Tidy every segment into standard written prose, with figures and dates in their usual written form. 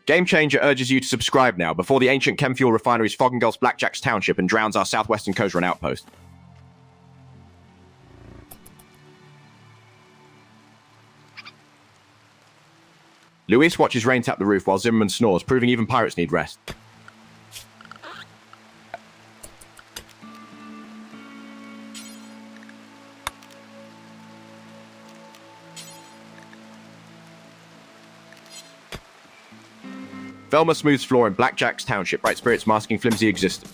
Game Changer urges you to subscribe now before the ancient chem fuel refineries fog engulfs Blackjack's township and drowns our southwestern Coast Run outpost. Luis watches rain tap the roof while Zimmerman snores, proving even pirates need rest. Velma smooths floor in Blackjack's township, bright spirits masking flimsy existence.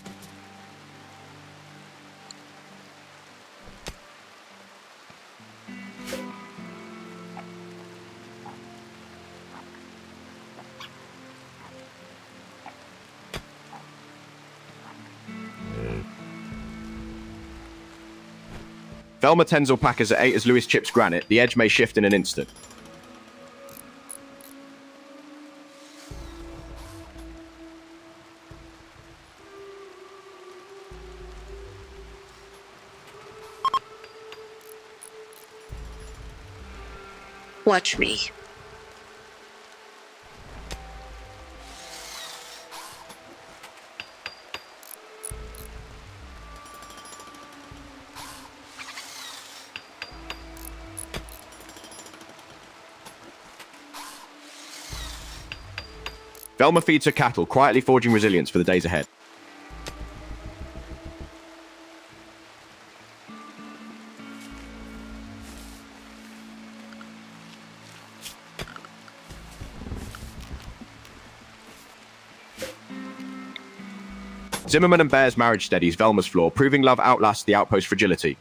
Velma tends alpacas at 8 as Luis chips granite. The edge may shift in an instant. Watch me. Velma feeds her cattle, quietly forging resilience for the days ahead. Zimmerman and Bear's marriage steadies Velma's floor, proving love outlasts the outpost fragility.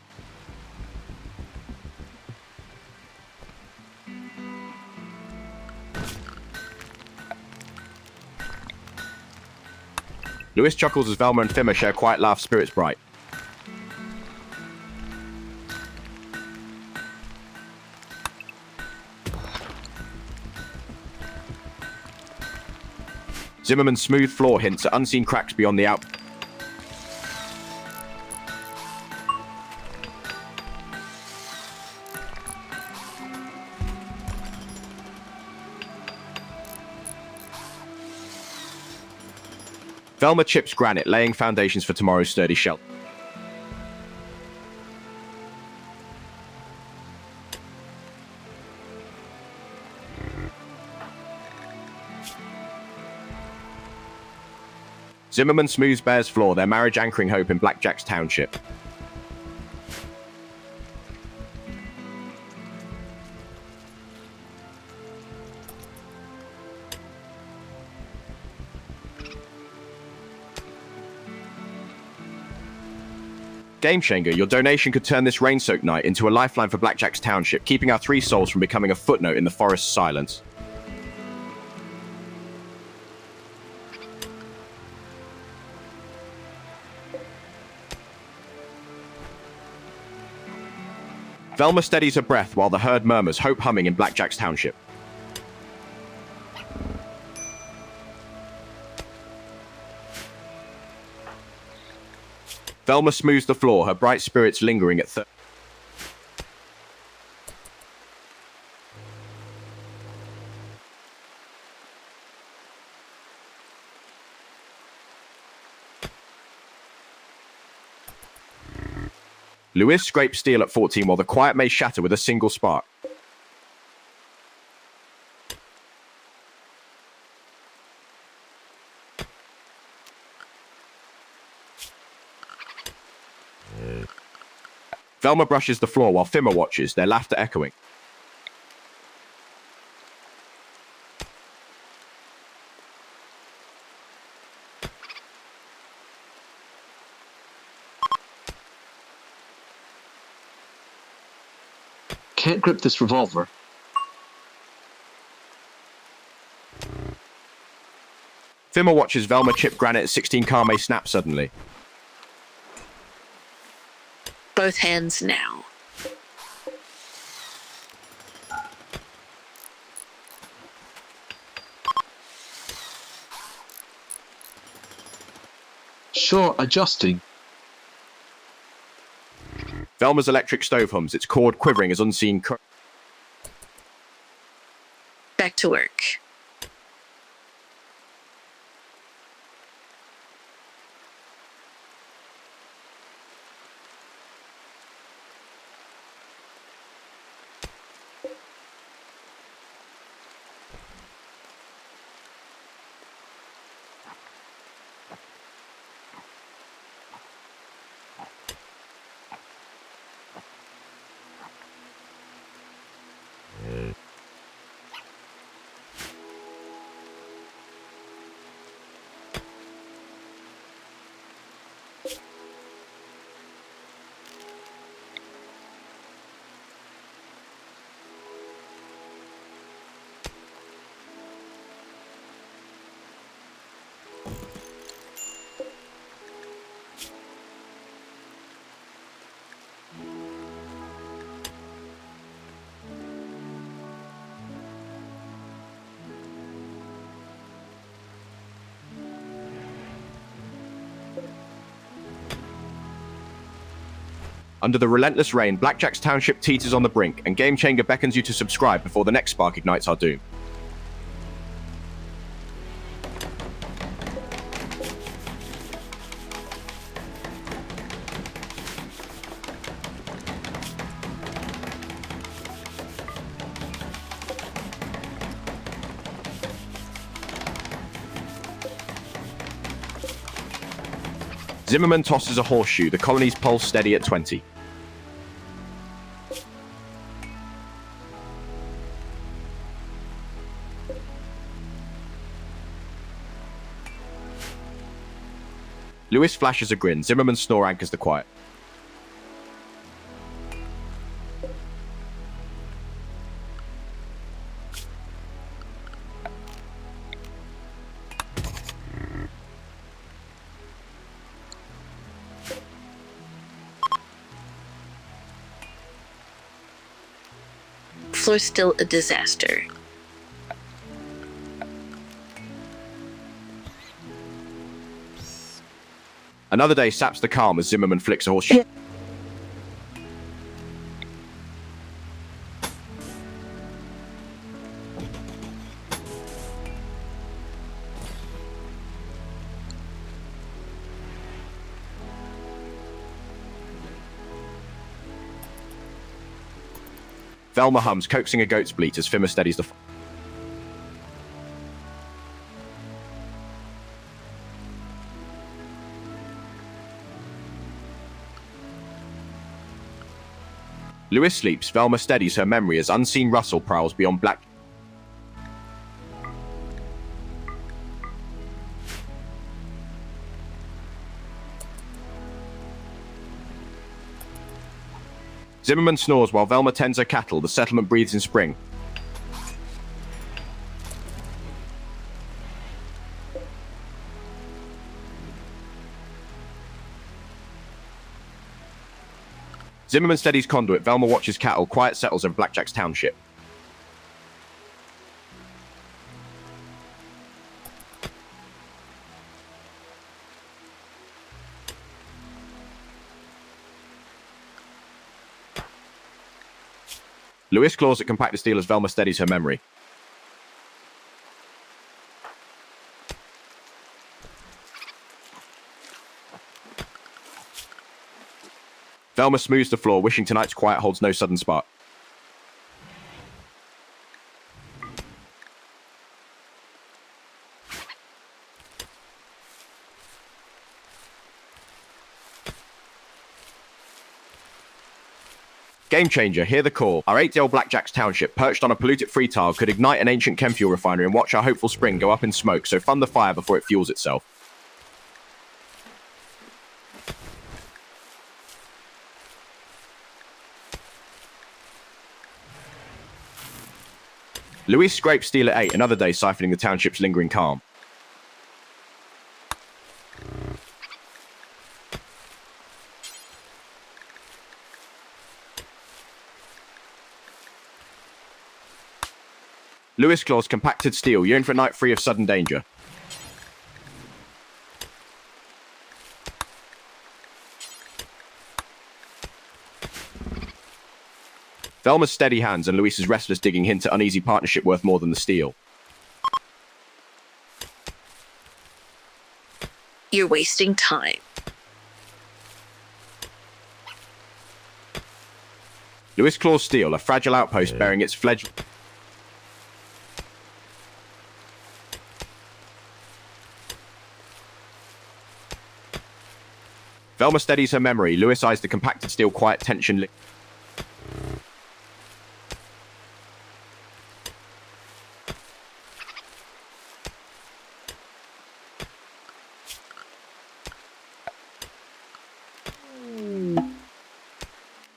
Luis chuckles as Velma and Fimmer share quiet laugh, spirits bright. Zimmerman's smooth floor hints at unseen cracks beyond the out. Velma chips granite, laying foundations for tomorrow's sturdy shelter. Zimmerman smooths Bear's floor, their marriage anchoring hope in Blackjack's township. Game Changer, your donation could turn this rain-soaked night into a lifeline for Blackjack's township, keeping our three souls from becoming a footnote in the forest's silence. Velma steadies her breath while the herd murmurs, hope humming in Blackjack's township. Velma smooths the floor, her bright spirits lingering at third. Luis scrapes steel at 14 while the quiet may shatter with a single spark. Velma brushes the floor while Fimmer watches, their laughter echoing. Can't grip this revolver. Fimmer watches Velma chip granite at 16 car may snap suddenly. Both hands now. Sure, adjusting. Velma's electric stove hums, its cord quivering as unseen Back to work. Under the relentless rain, Blackjack's township teeters on the brink, and Game Changer beckons you to subscribe before the next spark ignites our doom. Zimmerman tosses a horseshoe, the colony's pulse steady at 20. Lewis flashes a grin. Zimmerman's snore anchors the quiet. Floor's still a disaster. Another day saps the calm as Zimmerman flicks a horseshoe. Velma hums, coaxing a goat's bleat as Fimmer steadies the... Lewis sleeps. Velma steadies her memory as unseen Russell prowls beyond Black... Zimmerman snores while Velma tends her cattle. The settlement breathes in spring. Zimmerman steadies conduit. Velma watches cattle. Quiet settles over Blackjack's township. Lewis claws at compacted steel as Velma steadies her memory. Velma smooths the floor, wishing tonight's quiet holds no sudden spark. Game Changer, hear the call. Our 8-day-old Blackjack's township, perched on a polluted free tile, could ignite an ancient chem fuel refinery and watch our hopeful spring go up in smoke, so fund the fire before it fuels itself. Louis scrapes steel at 8, another day siphoning the township's lingering calm. Lewis claws compacted steel, yearn for a night free of sudden danger. Velma's steady hands and Luis's restless digging hint at uneasy partnership worth more than the steel. You're wasting time. Lewis claws steel, a fragile outpost bearing its fledgling... Velma steadies her memory. Lewis eyes the compacted steel, quiet tension.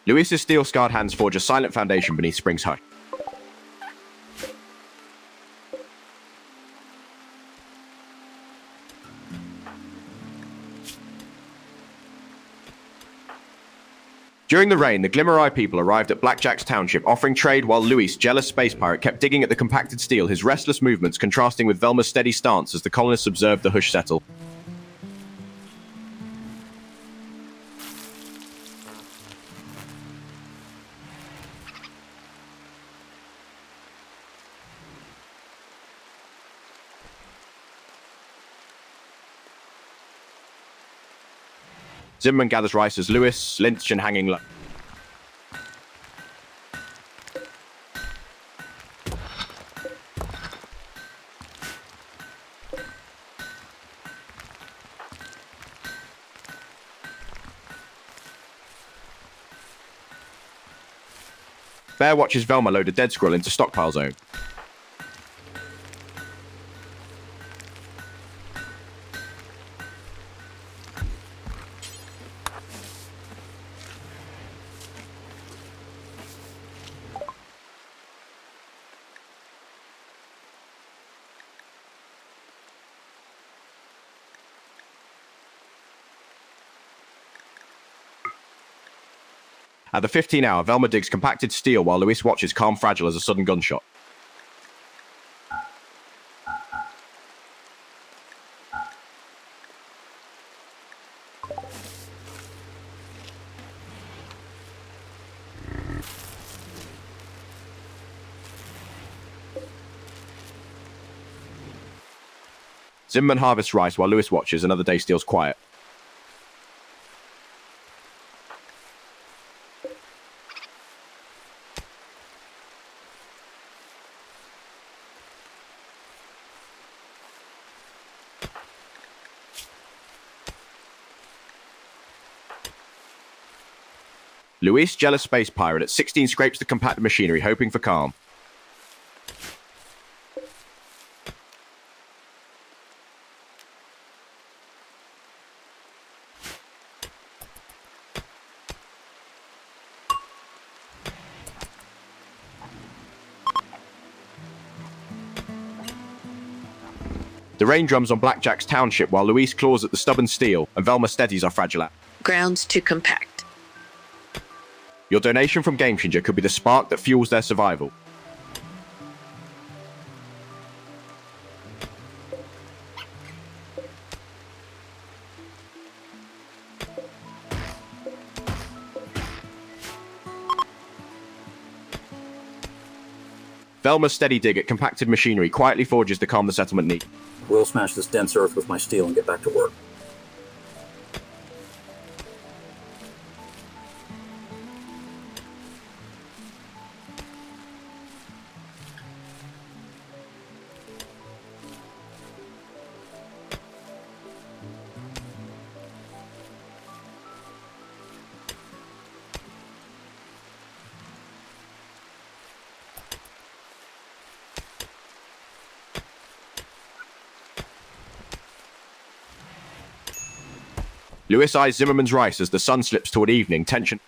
Lewis's steel-scarred hands forge a silent foundation beneath spring's hush. During the rain, the Glimmer-Eye people arrived at Blackjack's township, offering trade while Louis, jealous space pirate, kept digging at the compacted steel, his restless movements contrasting with Velma's steady stance as the colonists observed the hush settle. Zimmerman gathers rice as Lewis, lynched and hanging low. Bear watches Velma load a dead squirrel into stockpile zone. At the 15 hour, Velma digs compacted steel while Luis watches calm fragile as a sudden gunshot. Zimmerman harvests rice while Luis watches. Another day steals quiet. Luis, jealous space pirate, at 16 scrapes the compacted machinery, hoping for calm. The rain drums on Blackjack's township while Luis claws at the stubborn steel and Velma steadies are fragile at. Grounds to compact. Your donation from Game Changer could be the spark that fuels their survival. Velma's steady dig at compacted machinery quietly forges to calm the settlement need. We'll smash this dense earth with my steel and get back to work. Luis eyes Zimmerman's rice as the sun slips toward evening, tension.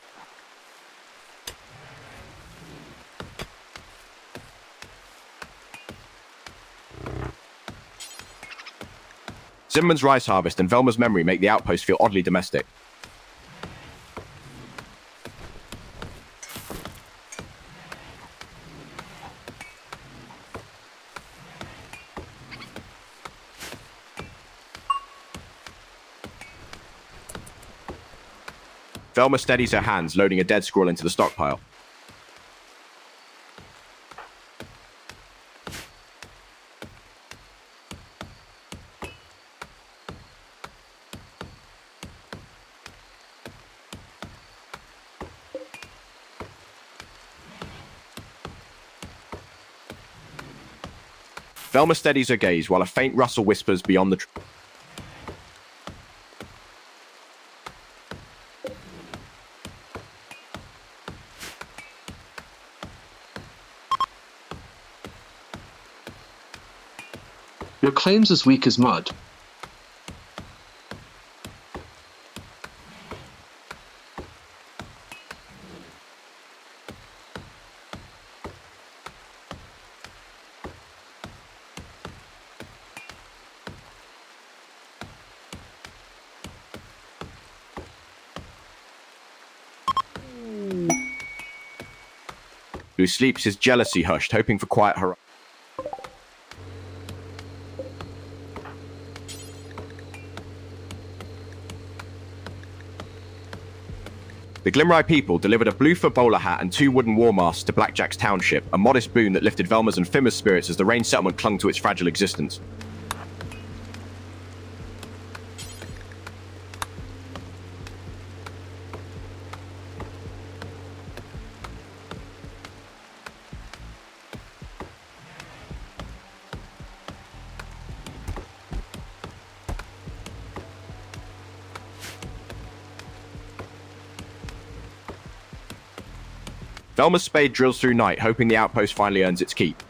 Zimmerman's rice harvest and Velma's memory make the outpost feel oddly domestic. Velma steadies her hands, loading a dead squirrel into the stockpile. Velma steadies her gaze while a faint rustle whispers beyond the tree. Your claim's as weak as mud. Who sleeps his jealousy hushed, hoping for quiet horizon. The Glimmer-Eye people delivered a blue-fur bowler hat and 2 wooden war masks to Blackjack's township, a modest boon that lifted Velma's and Fimmer's spirits as the Rain settlement clung to its fragile existence. Velma's spade drills through night, hoping the outpost finally earns its keep.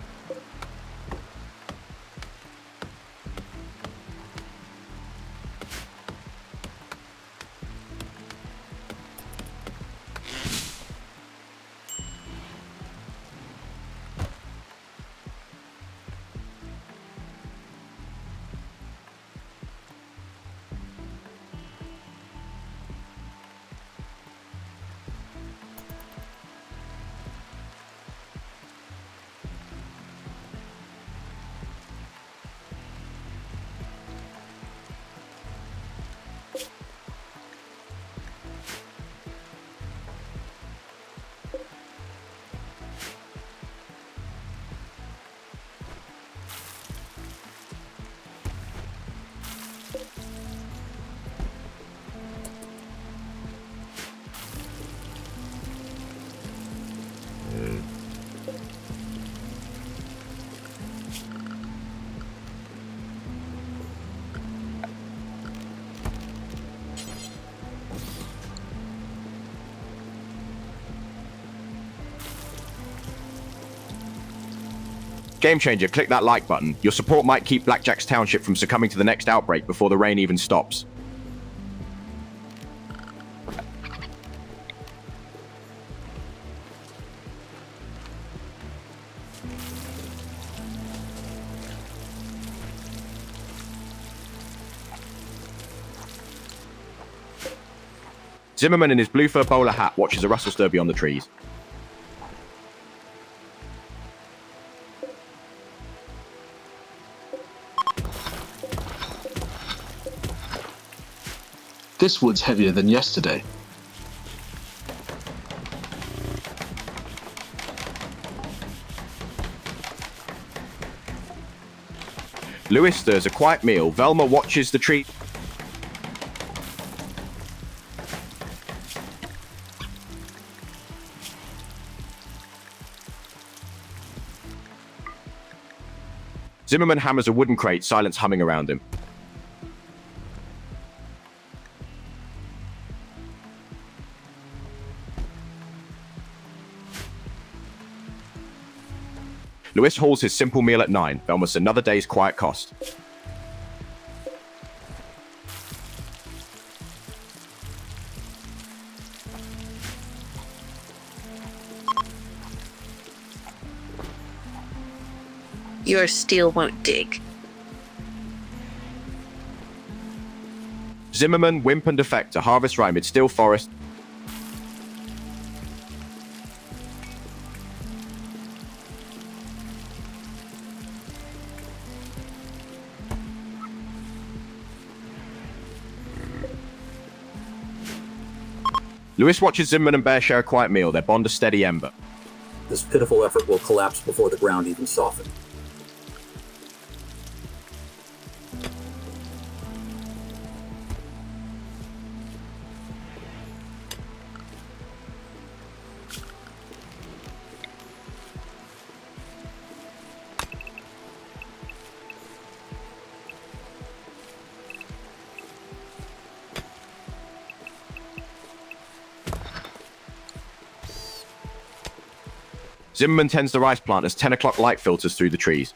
Game changer, click that like button. Your support might keep Blackjack's township from succumbing to the next outbreak before the rain even stops. Zimmerman in his blue fur bowler hat watches a rustle stir beyond the trees. This wood's heavier than yesterday. Lewis stirs a quiet meal. Velma watches the tree. Zimmerman hammers a wooden crate, silence humming around him. Lewis hauls his simple meal at 9, almost another day's quiet cost. Your steel won't dig. Zimmerman, Wimp and Defector harvest rye amid still forest. Lewis watches Zimmerman and Bear share a quiet meal, their bond a steady ember. This pitiful effort will collapse before the ground even softens. Zimmerman tends the rice plant as 10 o'clock light filters through the trees.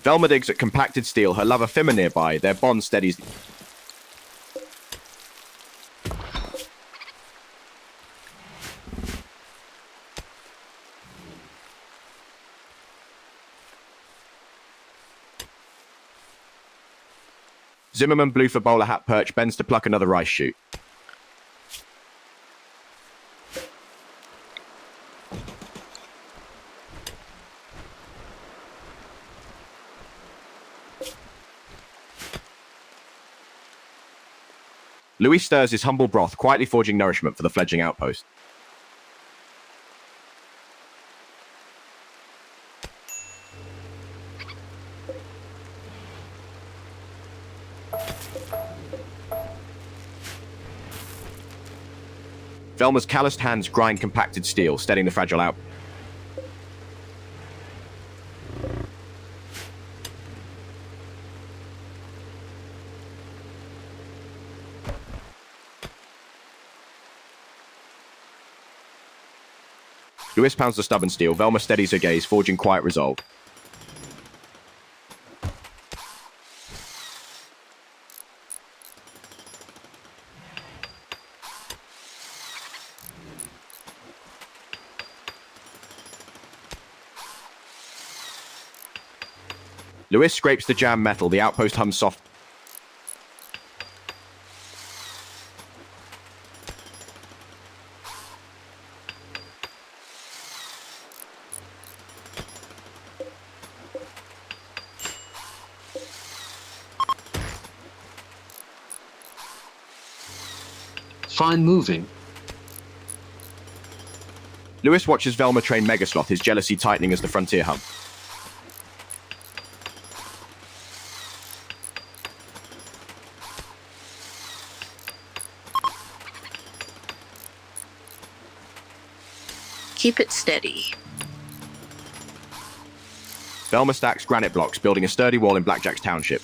Velma digs at compacted steel, her lover Fimmer nearby, their bond steadies. Zimmerman, blue for bowler hat perch, bends to pluck another rice shoot. Louis stirs his humble broth, quietly forging nourishment for the fledgling outpost. Velma's calloused hands grind compacted steel, steadying the fragile out. Lewis pounds the stubborn steel. Velma steadies her gaze, forging quiet resolve. Lewis scrapes the jammed metal. The outpost hums soft. Fine moving. Lewis watches Velma train Megasloth, his jealousy tightening as the frontier hum. Keep it steady. Velma stacks granite blocks, building a sturdy wall in Blackjack's township.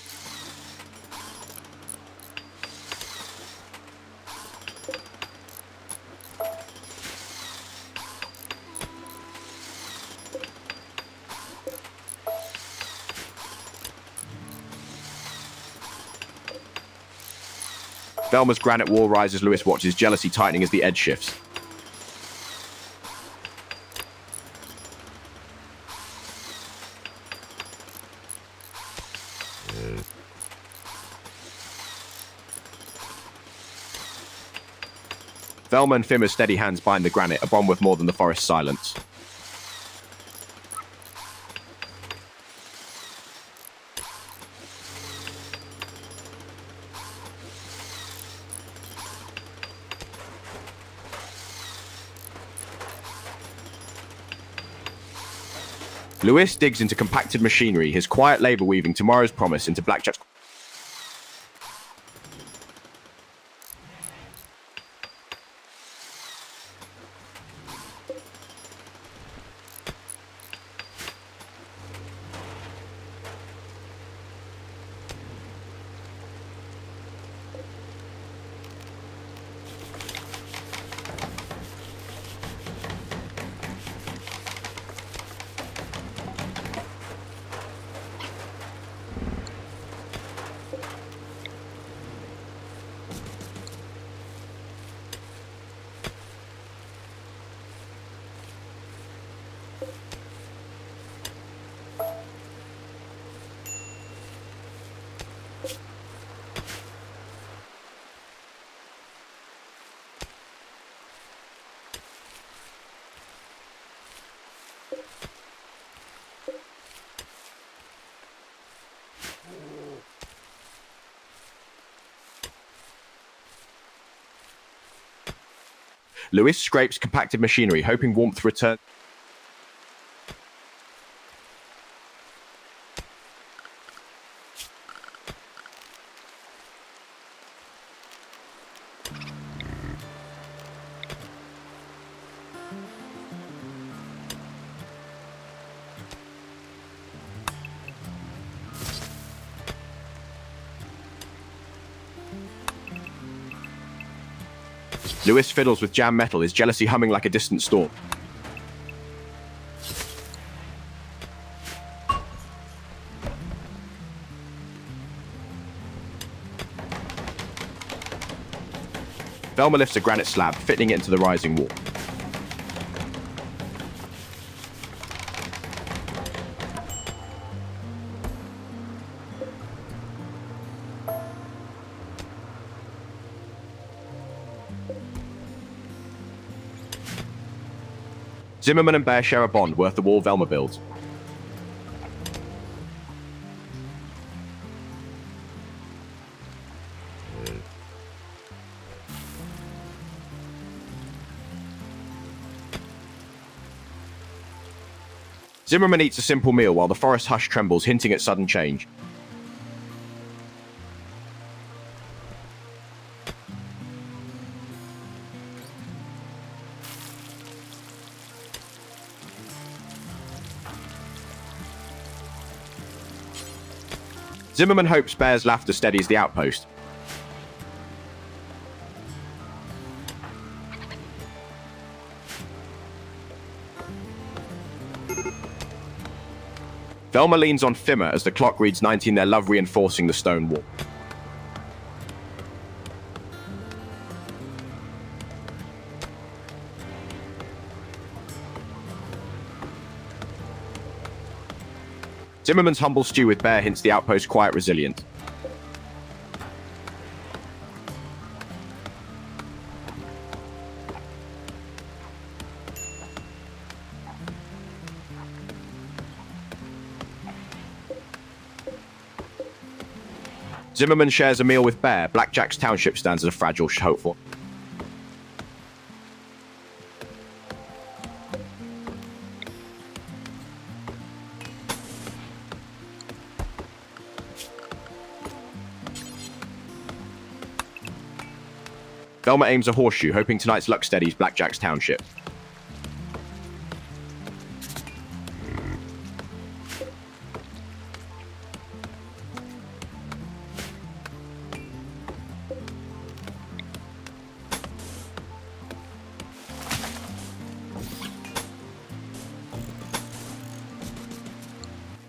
Velma's granite wall rises. Lewis watches, jealousy tightening as the edge shifts. Velma and Fimmer's steady hands bind the granite, a bond worth more than the forest's silence. Lewis digs into compacted machinery, his quiet labor weaving tomorrow's promise into Blackjack's. Lewis scrapes compacted machinery, hoping warmth returns. Lewis fiddles with jammed metal, his jealousy humming like a distant storm. Velma lifts a granite slab, fitting it into the rising wall. Zimmerman and Bear share a bond worth the wall Velma builds. Zimmerman eats a simple meal while the forest hush trembles, hinting at sudden change. Zimmerman hopes Bear's laughter steadies the outpost. Velma leans on Fimmer as the clock reads 19, their love reinforcing the stone wall. Zimmerman's humble stew with Bear hints the outpost quiet resilient. Zimmerman shares a meal with Bear. Blackjack's township stands as a fragile hopeful. Velma aims a horseshoe, hoping tonight's luck steadies Blackjack's township.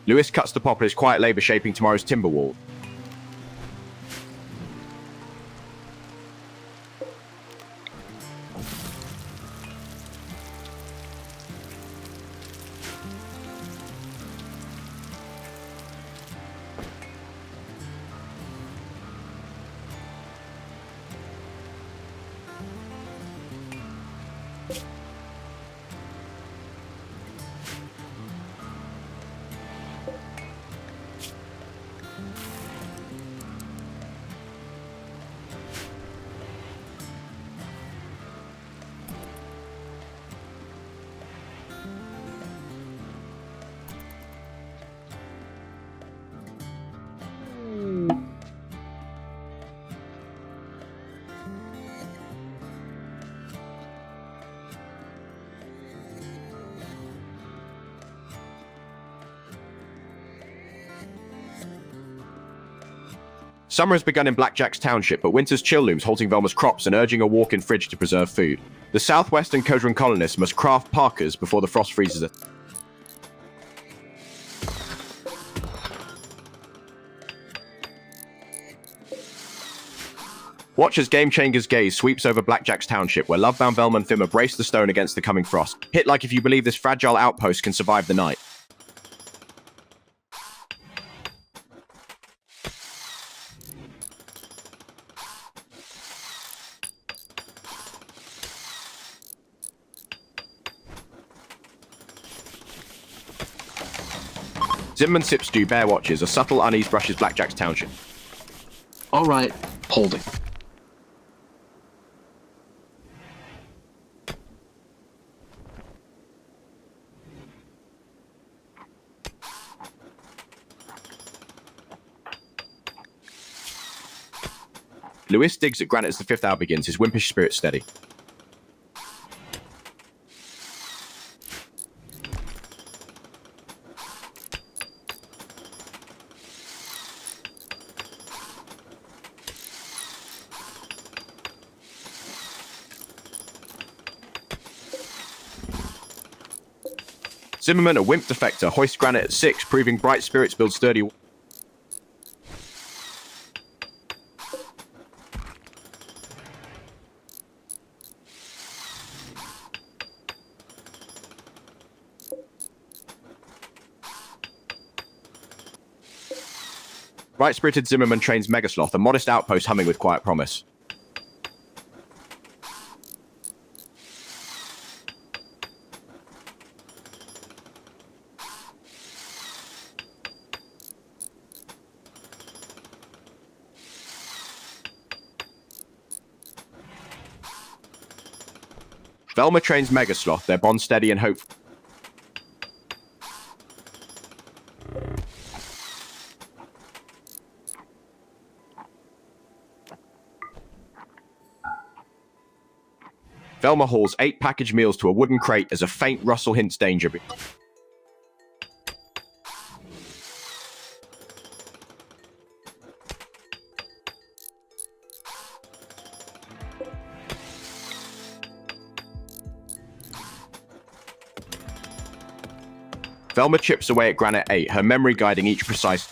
Lewis cuts the poplar's quiet labor shaping tomorrow's timber wall. Summer has begun in Blackjack's township, but winter's chill looms, halting Velma's crops and urging a walk-in fridge to preserve food. The southwestern Kodran colonists must craft parkas before the frost freezes it. Watch as Game Changer's gaze sweeps over Blackjack's township, where lovebound Velma and Fimmer brace the stone against the coming frost. Hit like if you believe this fragile outpost can survive the night. Zimmerman sips stew, Bear watches. A subtle unease brushes Blackjack's township. All right, holding. Lewis digs at granite as the fifth hour begins, his wimpish spirit steady. Zimmerman, a wimp defector, hoists granite at 6, proving bright spirits build sturdy. Bright-spirited Zimmerman trains Megasloth, a modest outpost humming with quiet promise. Velma trains Megasloth, their bond steady and hopeful. Velma hauls 8 packaged meals to a wooden crate as a faint rustle hints danger. Velma chips away at Granite 8, her memory guiding each precise.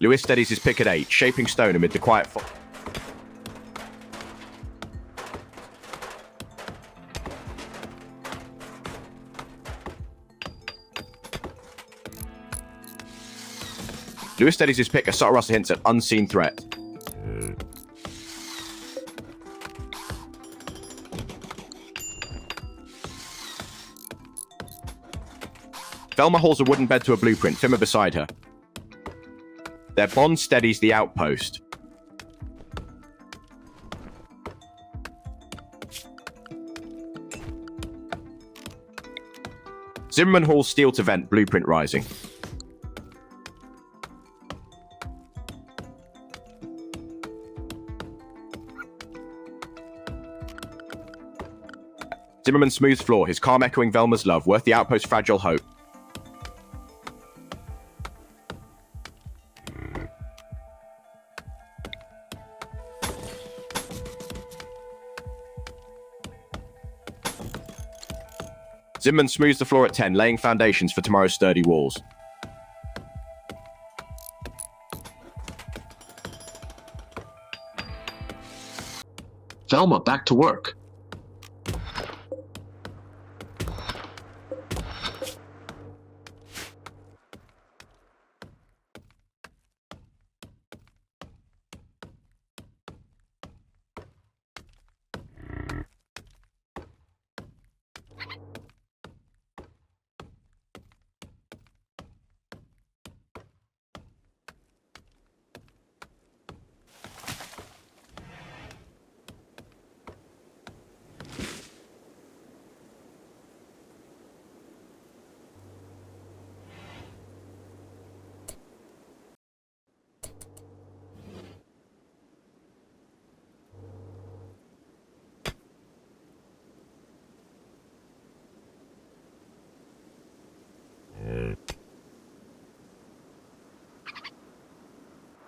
Lewis steadies his pick at 8, shaping stone amid the quiet fog. Lewis steadies his pick as subtle rustle hints at unseen threat. Velma hauls a wooden bed to a blueprint, Fimmer beside her. Their bond steadies the outpost. Zimmerman hauls steel to vent, blueprint rising. Zimmerman smooths floor, his calm echoing Velma's love, worth the outpost's fragile hope. Zimmerman smooths the floor at 10, laying foundations for tomorrow's sturdy walls. Velma, back to work.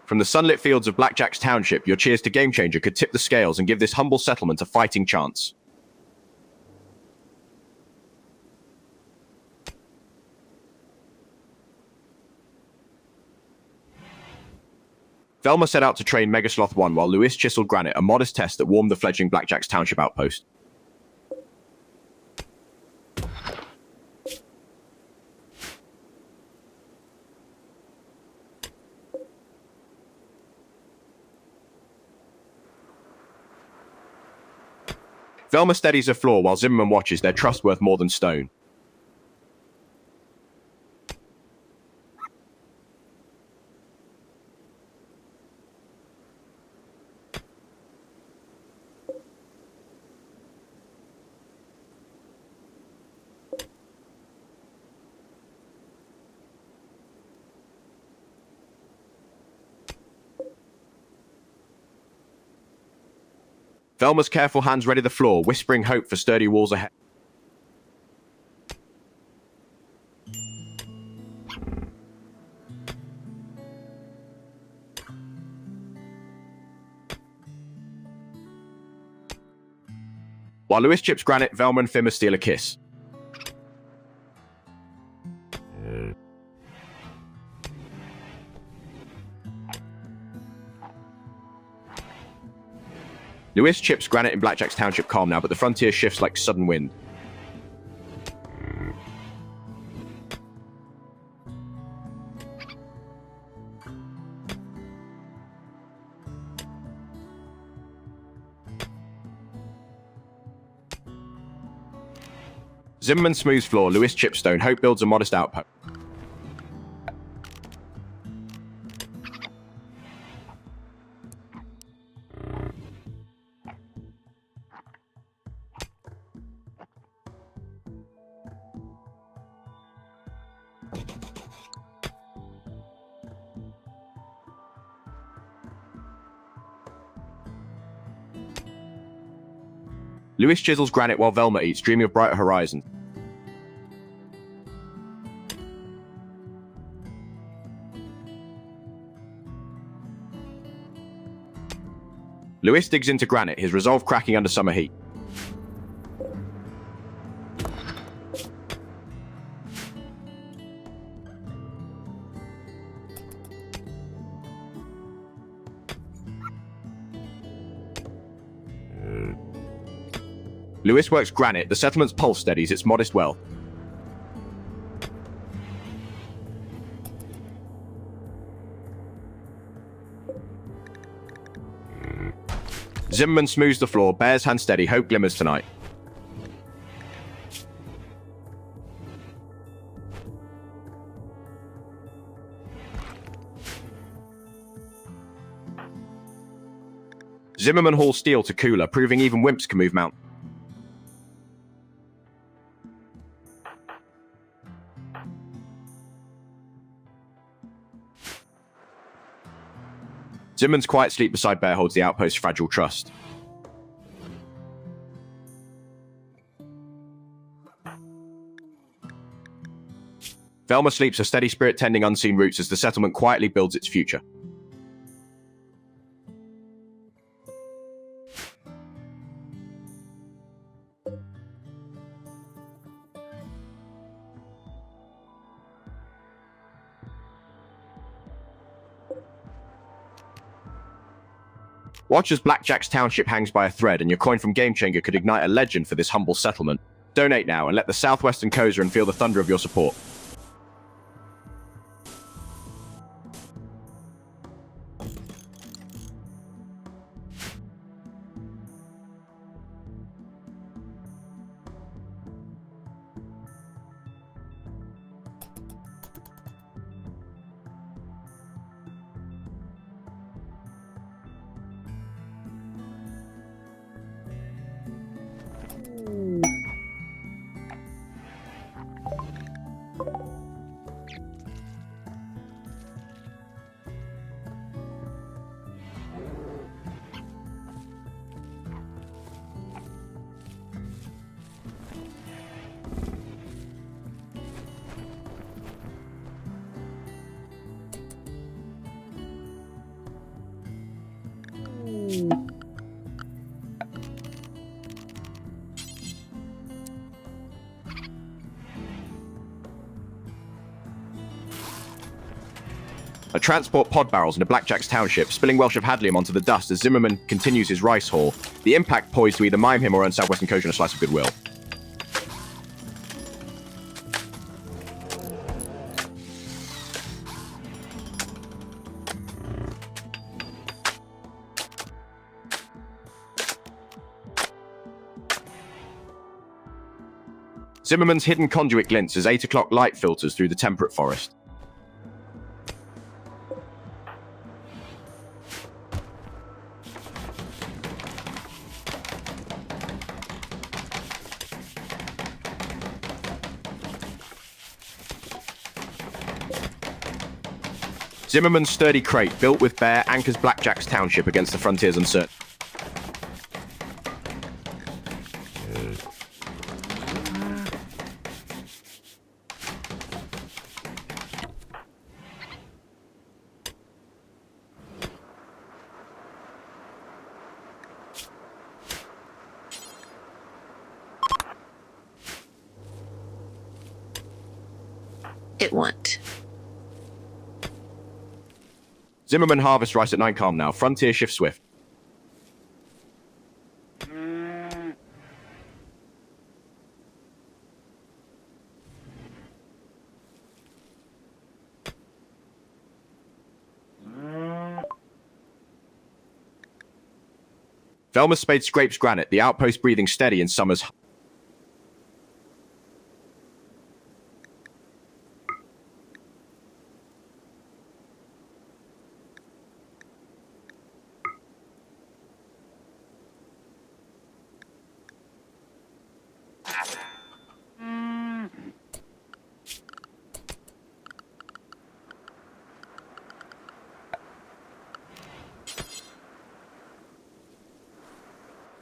From the sunlit fields of Blackjack's Township, your cheers to Game Changer could tip the scales and give this humble settlement a fighting chance. Velma set out to train Megasloth 1 while Lewis chiseled granite, a modest test that warmed the fledgling Blackjack's Township outpost. Velma steadies her floor while Zimmerman watches, their trust worth more than stone. Velma's careful hands ready the floor, whispering hope for sturdy walls ahead. While Lewis chips granite, Velma and Fimmer steal a kiss. Lewis chips granite in Blackjack's Township calm now, but the frontier shifts like sudden wind. Zimmerman smooths floor, Lewis chips stone, hope builds a modest outpost. Lewis chisels granite while Velma eats, dreaming of brighter horizons. Lewis digs into granite, his resolve cracking under summer heat. Lewis works granite, the settlement's pulse steadies its modest wealth. Zimmerman smooths the floor, bears hand steady, hope glimmers tonight. Zimmerman hauls steel to cooler, proving even wimps can move mountains. Zimmerman's quiet sleep beside Bear holds the outpost's fragile trust. Velma sleeps, her steady spirit tending unseen roots as the settlement quietly builds its future. Watch as Blackjack's township hangs by a thread, and your coin from Game Changer could ignite a legend for this humble settlement. Donate now and let the Southwestern Caravan feel the thunder of your support. A transport pod barrels into Blackjack's township, spilling Welsh of Hadlium onto the dust as Zimmerman continues his rice haul, the impact poised to either mime him or earn Southwestern Caravan a slice of goodwill. Zimmerman's hidden conduit glints as 8 o'clock light filters through the temperate forest. Zimmerman's sturdy crate, built with bear, anchors Blackjack's township against the frontier's uncertainty. It won't. Zimmerman harvests rice at 9 calm now. Frontier shift swift. Velma's spade scrapes granite, the outpost breathing steady in summer's.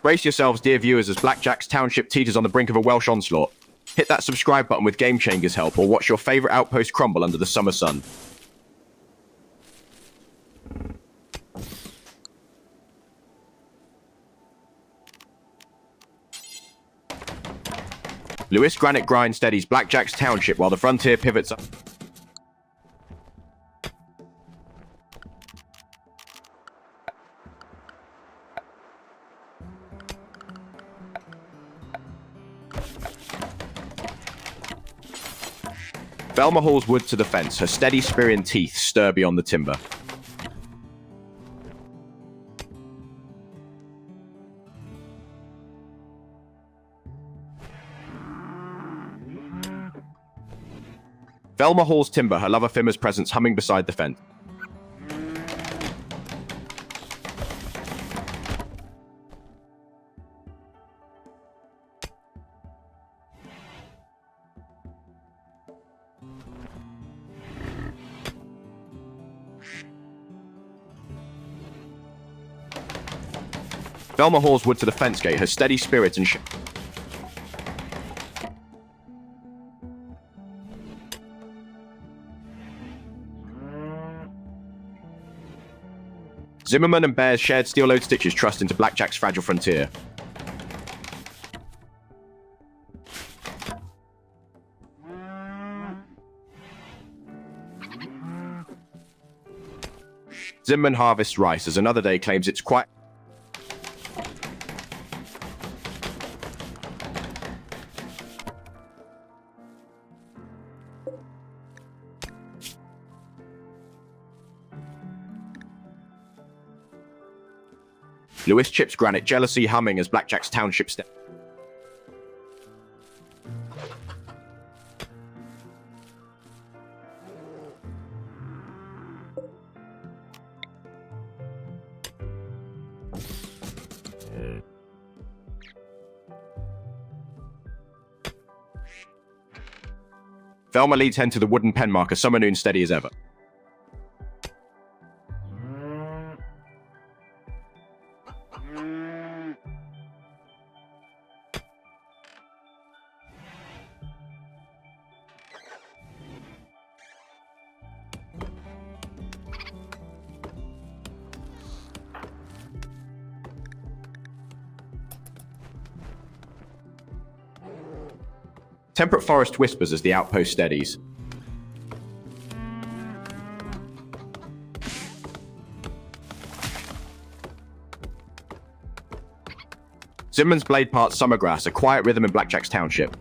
Brace yourselves, dear viewers, as Blackjack's township teeters on the brink of a Welsh onslaught. Hit that subscribe button with Game Changer's help, or watch your favourite outpost crumble under the summer sun. Lewis granite grind steadies Blackjack's township while the frontier pivots up. Velma hauls wood to the fence, her steady Spirian teeth stir beyond the timber. Velma hauls timber, her lover Fimmer's presence humming beside the fence. Velma hauls wood to the fence gate, her steady spirit and Zimmerman and Bear's shared steel-load stitches trust into Blackjack's fragile frontier. Zimmerman harvests rice as another day claims it's quite. Lewis chips granite, jealousy humming as Blackjack's township steps. Velma leads Hen to the wooden pen marker, Summer Noon steady as ever. Temperate forest whispers as the outpost steadies. Zimmerman's blade parts summergrass, a quiet rhythm in Blackjack's township.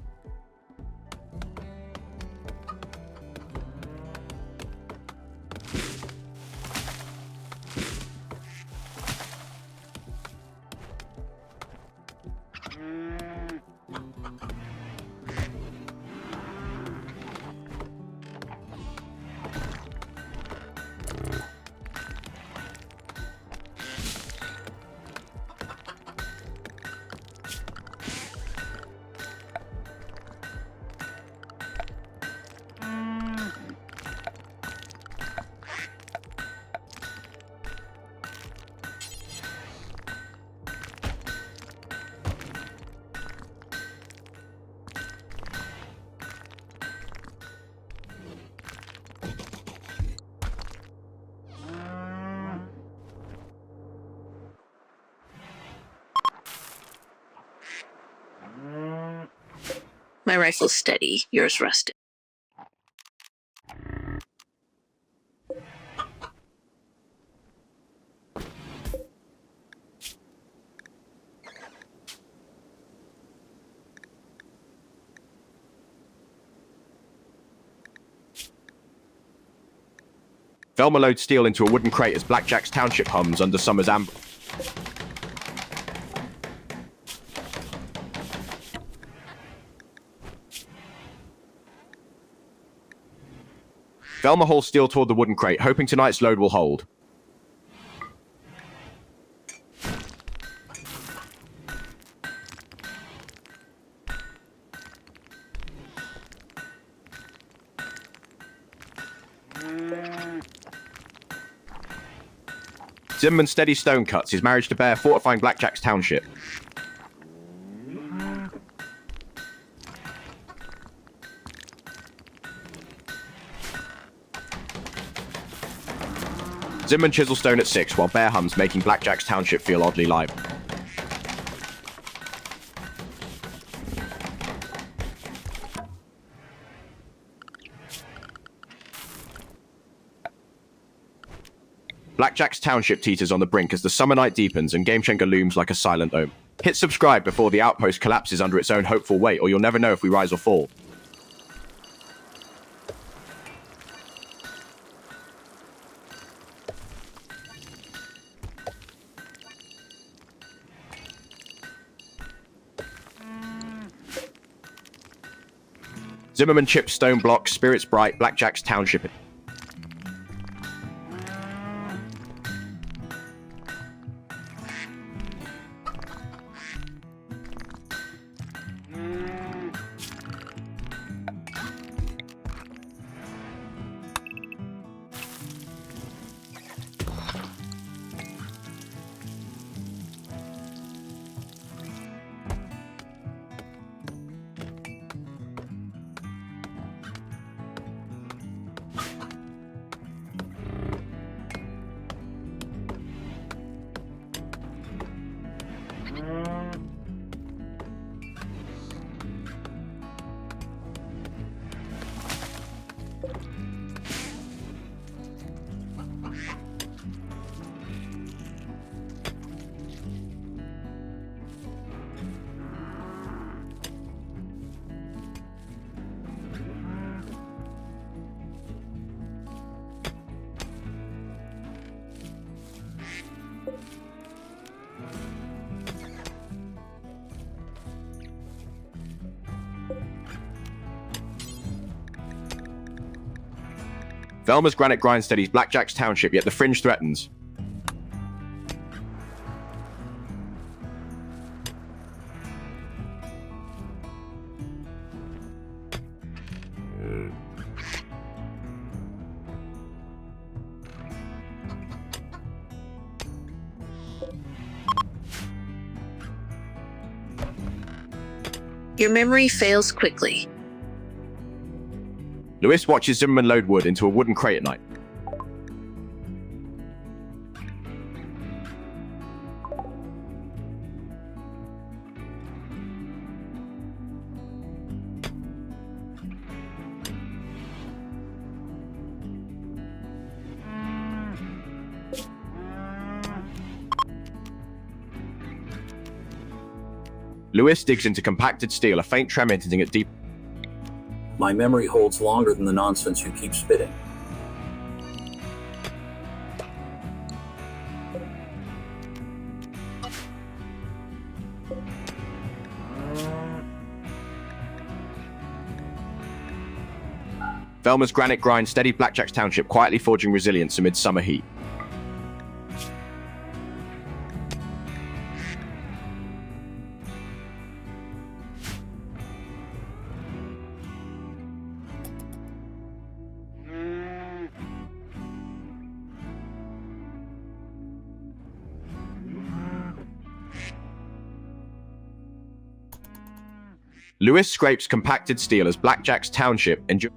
My rifle's steady, yours rusted. Velma loads steel into a wooden crate as Blackjack's township hums under summer's amber. Velma hauls steel toward the wooden crate, hoping tonight's load will hold. Zimmerman steady stone cuts, his marriage to Bear fortifying Blackjack's township. Zimmerman chisels stone at 6, while Bear hums, making Blackjack's township feel oddly live. Blackjack's township teeters on the brink as the summer night deepens and Gamechenga looms like a silent omen. Hit subscribe before the outpost collapses under its own hopeful weight, or you'll never know if we rise or fall. Zimmerman chips stone blocks, spirits bright, Blackjack's township. Velma's granite grind steadies Blackjack's township, yet the fringe threatens. Your memory fails quickly. Lewis watches Zimmerman load wood into a wooden crate at night. Lewis digs into compacted steel, a faint tremor hinting at deep. My memory holds longer than the nonsense you keep spitting. Velma's granite grind steady Blackjack's township, quietly forging resilience amid summer heat. Lewis scrapes compacted steel as Blackjack's township endures.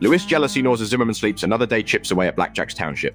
Lewis jealously gnaws as Zimmerman sleeps. Another day chips away at Blackjack's township.